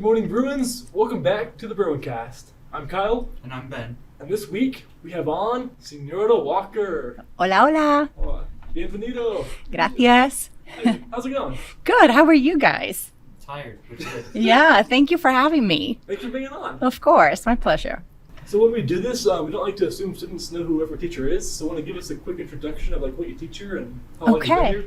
morning, Bruins. Welcome back to the BruinCast. I'm Kyle. And I'm Ben. And this week, we have on Señora Walker. Hola, hola. Hola. Bienvenido. Gracias. Hey, how's it going? Good. How are you guys? Tired, which is good. Yeah, thank you for having me. Thanks for being on. Of course, my pleasure. So when we do this, we don't like to assume students know who whoever teacher is. So want to give us a quick introduction of like what you teach here and how long you've been here?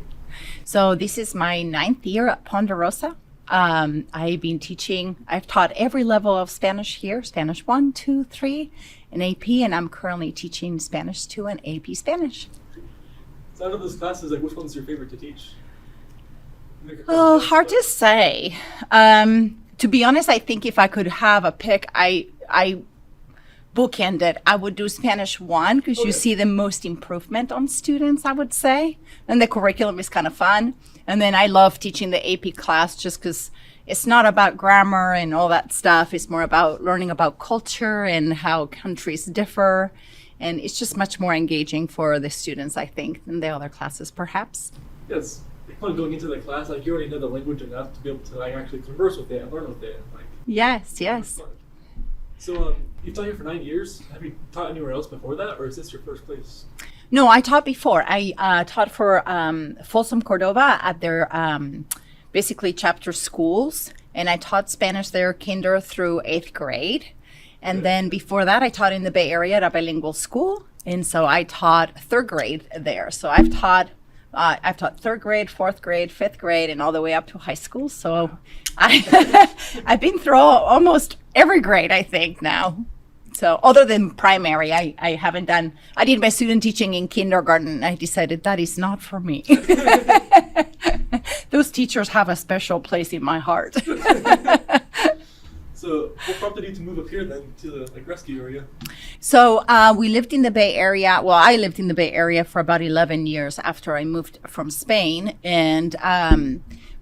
So this is my 9th year at Ponderosa. I've been teaching, I've taught every level of Spanish here, Spanish 1, 2, 3, and AP, and I'm currently teaching Spanish 2 and AP Spanish. So out of those classes, like which one's your favorite to teach? Oh, hard to say. To be honest, I think if I could have a pick, I bookend it. I would do Spanish 1 because you see the most improvement on students, I would say. And the curriculum is kind of fun. And then I love teaching the AP class just because it's not about grammar and all that stuff. It's more about learning about culture and how countries differ. And it's just much more engaging for the students, I think, than the other classes, perhaps. Yes. Fun going into the class, like you already know the language enough to be able to like actually converse with it and learn with it. Like, Yes. So you've taught here for 9 years. Have you taught anywhere else before that, or is this your first place? No, I taught before. I taught for Folsom Cordova at their basically chapter schools, and I taught Spanish there kinder through 8th grade. And then before that, I taught in the Bay Area at a bilingual school, and so I taught 3rd grade there. So I've taught 3rd grade, 4th grade, 5th grade, and all the way up to high school. So I've been through almost every grade, I think, now. So other than primary, I haven't done, I did my student teaching in kindergarten, and I decided that is not for me. Those teachers have a special place in my heart. So what prompted you to move up here then to the rescue area? So we lived in the Bay Area. Well, I lived in the Bay Area for about 11 years after I moved from Spain. And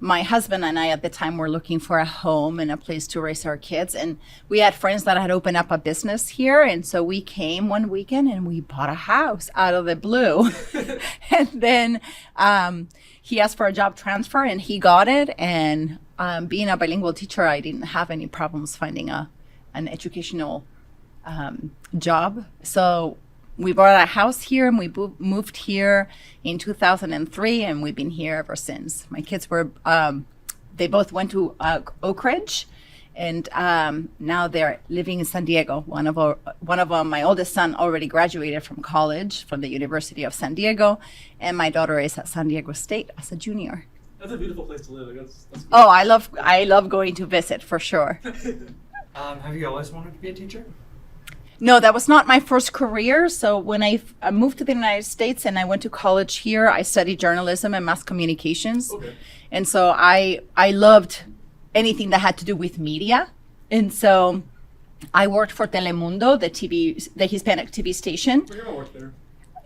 my husband and I at the time were looking for a home and a place to raise our kids. And we had friends that had opened up a business here. And so we came one weekend and we bought a house out of the blue. And then he asked for a job transfer and he got it. And being a bilingual teacher, I didn't have any problems finding an educational job. So we bought a house here and we moved here in 2003, and we've been here ever since. My kids were, they both went to Oak Ridge, and now they're living in San Diego. One of them, my oldest son, already graduated from college from the University of San Diego, and my daughter is at San Diego State as a junior. That's a beautiful place to live. That's Oh, I love going to visit for sure. Have you always wanted to be a teacher? No, that was not my first career. So when I moved to the United States and I went to college here, I studied journalism and mass communications. Okay. And so I loved anything that had to do with media. And so I worked for Telemundo, the Hispanic TV station. My grandma worked there.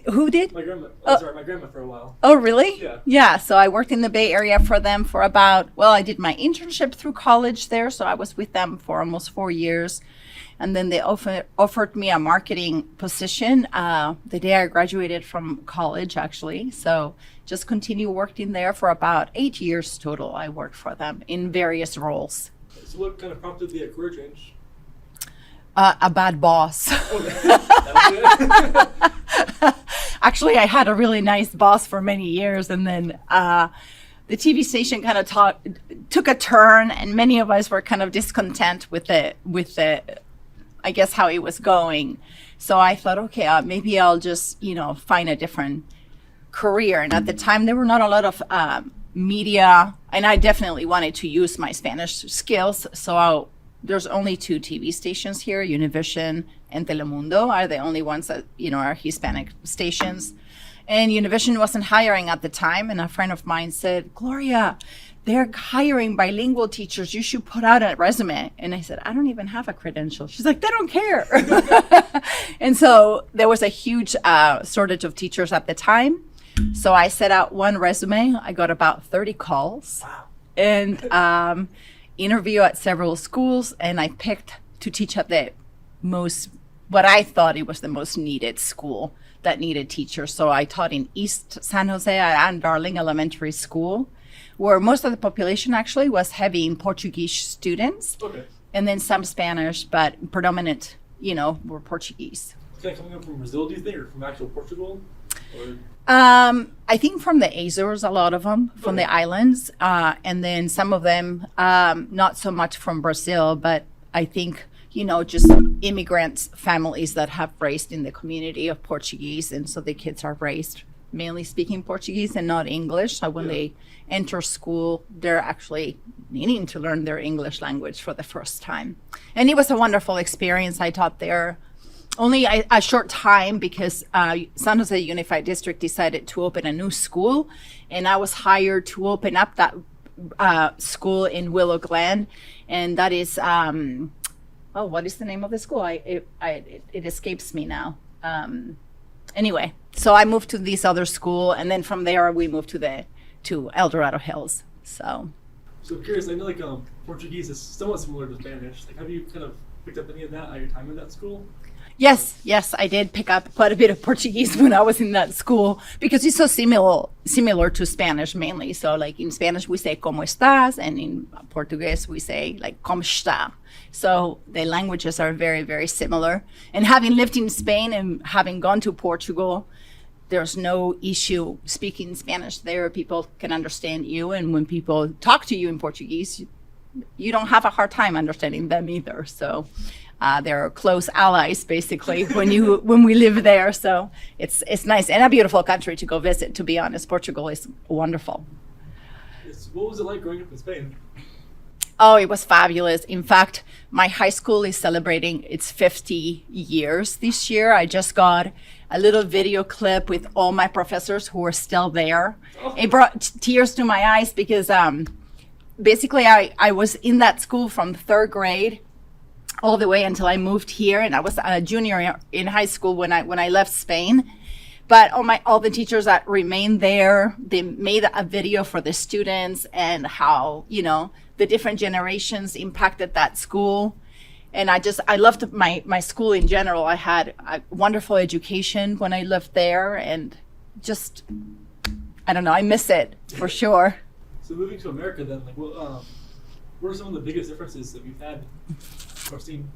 Who did? My grandma for a while. Oh, really? Yeah. Yeah, so I worked in the Bay Area for them for I did my internship through college there, so I was with them for almost 4 years. And then they offered me a marketing position the day I graduated from college, actually. So just continue working there for about 8 years total. I worked for them in various roles. So what kind of prompted the career change? A bad boss. Okay. Actually, I had a really nice boss for many years, and then the TV station kind of took a turn, and many of us were kind of discontent with the I guess how it was going. So I thought, okay, maybe I'll just find a different career. And at the time, there were not a lot of media, and I definitely wanted to use my Spanish skills. So there's only 2 TV stations here, Univision and Telemundo are the only ones that, are Hispanic stations. And Univision wasn't hiring at the time. And a friend of mine said, Gloria, they're hiring bilingual teachers. You should put out a resume. And I said, I don't even have a credential. She's like, they don't care. And so there was a huge shortage of teachers at the time. So I set out one resume. I got about 30 calls. Wow. And interview at several schools, and I picked to teach at what I thought it was the most needed school that needed teachers. So I taught in East San Jose at Ann Darling Elementary School. where most of the population actually was heavy in Portuguese students, Okay. and then some Spanish, but predominant, were Portuguese. Kind of coming up from Brazil, do you think, or from actual Portugal? Or I think from the Azores, a lot of them, from the islands, and then some of them, not so much from Brazil, but I think, just immigrants, families that have raised in the community of Portuguese, and so the kids are raised mainly speaking Portuguese and not English. So when they enter school, they're actually needing to learn their English language for the first time. And it was a wonderful experience. I taught there only a short time because San Jose Unified District decided to open a new school, and I was hired to open up that school in Willow Glen, and that is what is the name of the school? It escapes me now. Anyway, so I moved to this other school, and then from there we moved to El Dorado Hills. So curious, I know like Portuguese is somewhat similar to Spanish. Like, have you kind of picked up any of that at your time in that school? Yes, I did pick up quite a bit of Portuguese when I was in that school because it's so similar to Spanish mainly. So like in Spanish we say "cómo estás," and in Portuguese we say like "cómo está." So the languages are very, very similar. And having lived in Spain and having gone to Portugal, there's no issue speaking Spanish there. People can understand you, and when people talk to you in Portuguese, you don't have a hard time understanding them either. So they're close allies, basically, when we live there. So it's nice and a beautiful country to go visit. To be honest, Portugal is wonderful. What was it like growing up in Spain? Oh, it was fabulous. In fact, my high school is celebrating its 50 years this year. I just got a little video clip with all my professors who are still there. Oh. It brought tears to my eyes because basically I was in that school from third grade all the way until I moved here, and I was a junior in high school when I left Spain. But all the teachers that remained there, they made a video for the students and how, the different generations impacted that school. And I loved my school in general. I had a wonderful education when I lived there, and just, I don't know, I miss it for sure. So moving to America then, like, what are some of the biggest differences that we've had or seen?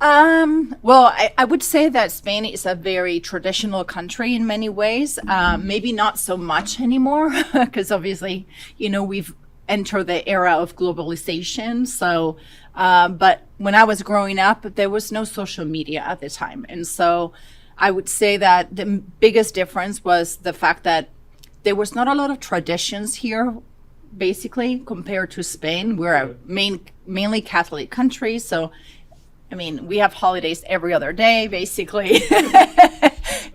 Well, I would say that Spain is a very traditional country in many ways. Maybe not so much anymore, because obviously, we've entered the era of globalization. So, but when I was growing up, there was no social media at the time. And so I would say that the biggest difference was the fact that there was not a lot of traditions here, basically, compared to Spain. We're a mainly Catholic country. So, I mean, we have holidays every other day, basically.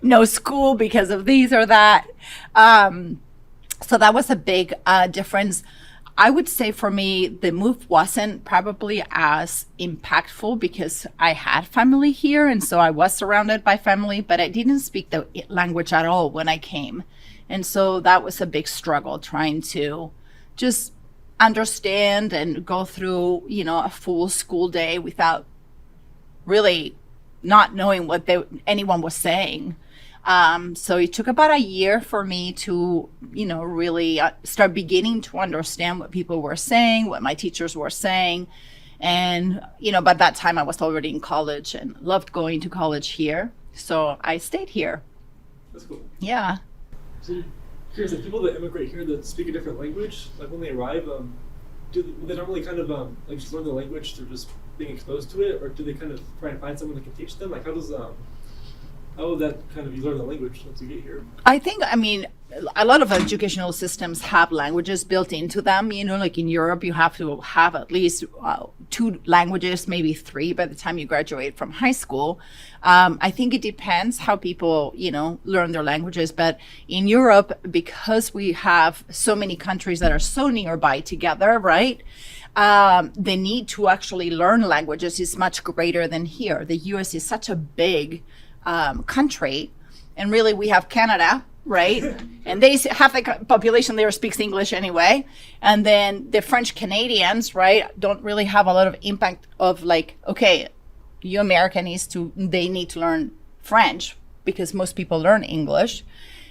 No school because of these or that. So that was a big difference. I would say for me, the move wasn't probably as impactful because I had family here, and so I was surrounded by family, but I didn't speak the language at all when I came. And so that was a big struggle, trying to just understand and go through, a full school day without really not knowing what anyone was saying. So it took about a year for me to, really start beginning to understand what people were saying, what my teachers were saying. And, by that time I was already in college and loved going to college here. So I stayed here. That's cool. Yeah. So curious, like people that immigrate here that speak a different language, like when they arrive, do they normally kind of like just learn the language through just being exposed to it, or do they kind of try and find someone that can teach them? Like how would that kind of, you learn the language once you get here? I think, a lot of educational systems have languages built into them. Like in Europe, you have to have at least 2 languages, maybe 3 by the time you graduate from high school. I think it depends how people, learn their languages. But in Europe, because we have so many countries that are so nearby together, right? The need to actually learn languages is much greater than here. The US is such a big country, and really we have Canada, right? And they have the population there speaks English anyway, and then the French Canadians, right, don't really have a lot of impact of like, okay, you American they need to learn French because most people learn English.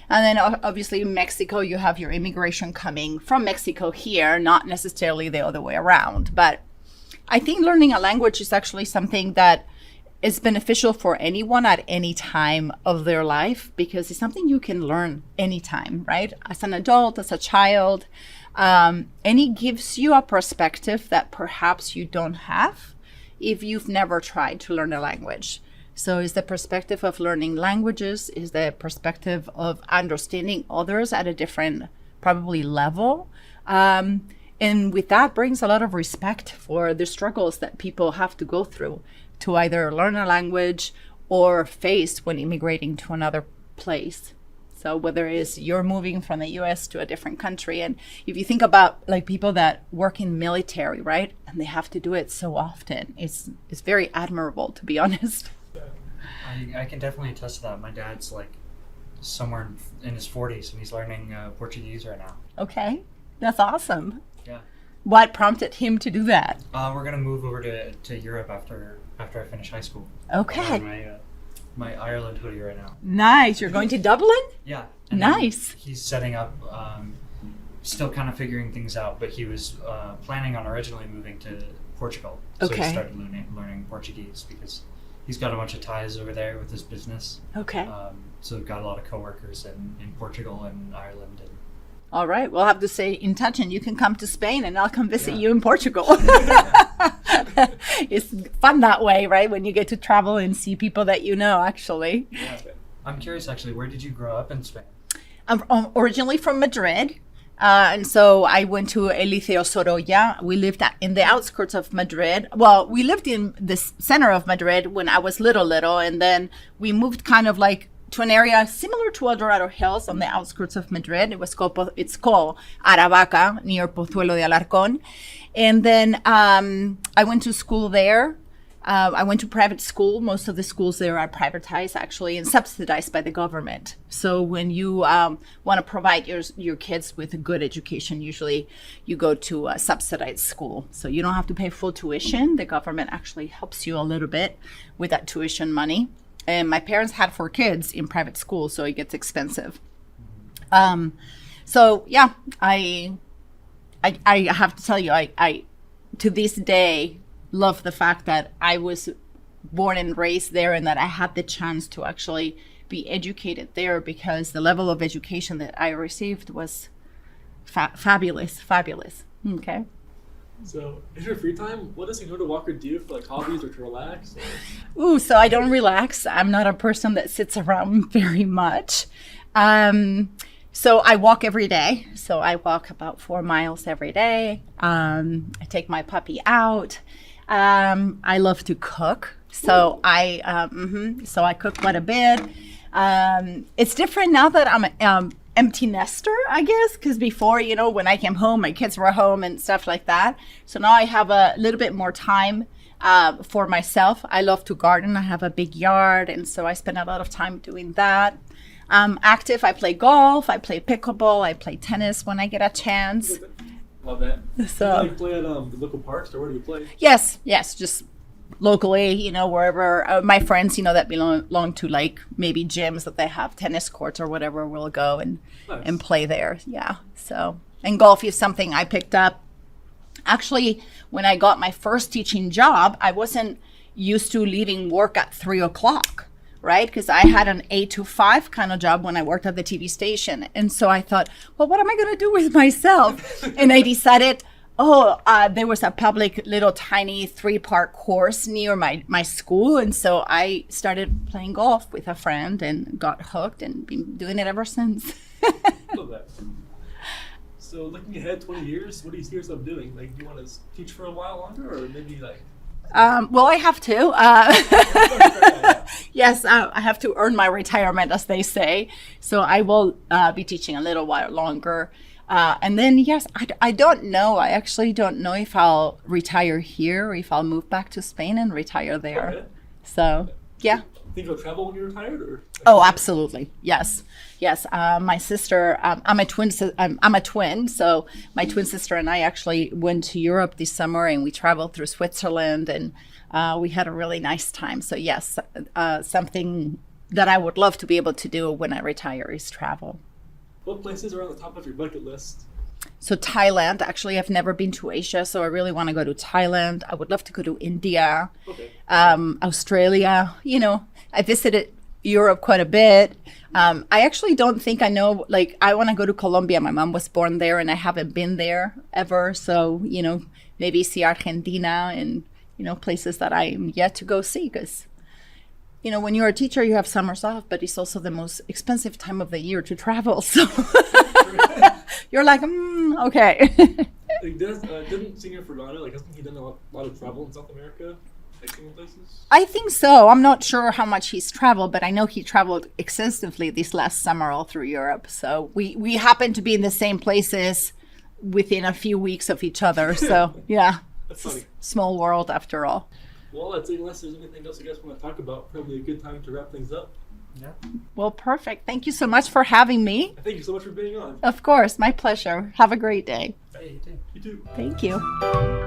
And then obviously in Mexico, you have your immigration coming from Mexico here, not necessarily the other way around. But I think learning a language is actually something that is beneficial for anyone at any time of their life, because it's something you can learn anytime, right? As an adult, as a child, and it gives you a perspective that perhaps you don't have if you've never tried to learn a language. So it's the perspective of learning languages, is the perspective of understanding others at a different, probably, level. And with that brings a lot of respect for the struggles that people have to go through to either learn a language or face when immigrating to another place. So whether it's you're moving from the US to a different country, and if you think about like people that work in military, right? And they have to do it so often, it's very admirable, to be honest. I can definitely attest to that. My dad's like somewhere in his 40s and he's learning Portuguese right now. Okay, that's awesome. Yeah. What prompted him to do that? We're gonna move over to Europe after I finish high school. Okay. I'm wearing my Ireland hoodie right now. Nice. You're going to Dublin? Yeah. Nice. He's setting up, still kind of figuring things out, but he was planning on originally moving to Portugal. So Okay. he started learning Portuguese because he's got a bunch of ties over there with his business. Okay. So we've got a lot of coworkers in Portugal and Ireland. And All right. We'll have to stay in touch, and you can come to Spain and I'll come visit Yeah. you in Portugal. It's fun that way, right? When you get to travel and see people that you know, actually. yeah. I'm curious, actually, where did you grow up in Spain? I'm originally from Madrid. And so I went to El Liceo Sorolla. We lived in the outskirts of Madrid. Well, we lived in the center of Madrid when I was little, and then we moved kind of like to an area similar to El Dorado Hills on the outskirts of Madrid. It's called Aravaca, near Pozuelo de Alarcón. And then I went to school there. I went to private school. Most of the schools there are privatized, actually, and subsidized by the government. So when you want to provide your kids with a good education, usually you go to a subsidized school. So you don't have to pay full tuition. The government actually helps you a little bit with that tuition money. And my parents had 4 kids in private school, so it gets expensive. So yeah, I have to tell you, I to this day love the fact that I was born and raised there and that I had the chance to actually be educated there, because the level of education that I received was fabulous. Okay. So, in your free time, what does Señora Walker do for like hobbies or to relax? Or... Ooh, so I don't relax. I'm not a person that sits around very much. So I walk every day. So I walk about 4 miles every day. I take my puppy out. I love to cook. So so I cook quite a bit. It's different now that I'm empty nester, I guess, because before, when I came home, my kids were home and stuff like that. So now I have a little bit more time for myself. I love to garden. I have a big yard, and so I spend a lot of time doing that. I'm active. I play golf. I play pickleball. I play tennis when I get a chance. Love that. So, do you play at the local parks, or where do you play? Yes, just locally, wherever my friends, that belong to like maybe gyms that they have tennis courts or whatever, we'll go and play there. Yeah. So, and golf is something I picked up. Actually, when I got my first teaching job, I wasn't used to leaving work at 3:00, right? Because I had an 8 to 5 kind of job when I worked at the TV station. And so I thought, well, what am I going to do with myself? And I decided, there was a public little tiny 3-part course near my school. And so I started playing golf with a friend and got hooked and been doing it ever since. Love that. So looking ahead 20 years, what do you see yourself doing? Like, do you want to teach for a while longer, or maybe like... Well, I have to. Yes, I have to earn my retirement, as they say. So I will be teaching a little while longer. And then, yes, I don't know. I actually don't know if I'll retire here or if I'll move back to Spain and retire there. Okay. So, yeah. Think you'll travel when you're retired, or? Oh, absolutely. Yes. My sister, I'm a twin. I'm a twin. So my twin sister and I actually went to Europe this summer, and we traveled through Switzerland, and we had a really nice time. So yes, something that I would love to be able to do when I retire is travel. What places are on the top of your bucket list? So Thailand, actually, I've never been to Asia, so I really want to go to Thailand. I would love to go to India, Okay. Australia. You know, I visited Europe quite a bit. I actually don't think I know, like, I want to go to Colombia. My mom was born there and I haven't been there ever. So, you know, maybe see Argentina and, you know, places that I'm yet to go see. Because, you know, when you're a teacher, you have summers off, but it's also the most expensive time of the year to travel. So you're like, okay. Like, didn't Senor Fernando, like, hasn't he done a lot of travel in South America? Like, seeing places? I think so. I'm not sure how much he's traveled, but I know he traveled extensively this last summer all through Europe. So we happen to be in the same places within a few weeks of each other. So, yeah, That's funny. small world after all. Well, I'd say unless there's anything else you guys want to talk about, probably a good time to wrap things up. Yeah. Well, perfect. Thank you so much for having me. Thank you so much for being on. Of course, my pleasure. Have a great day. Hey, you too. You too. Thank you.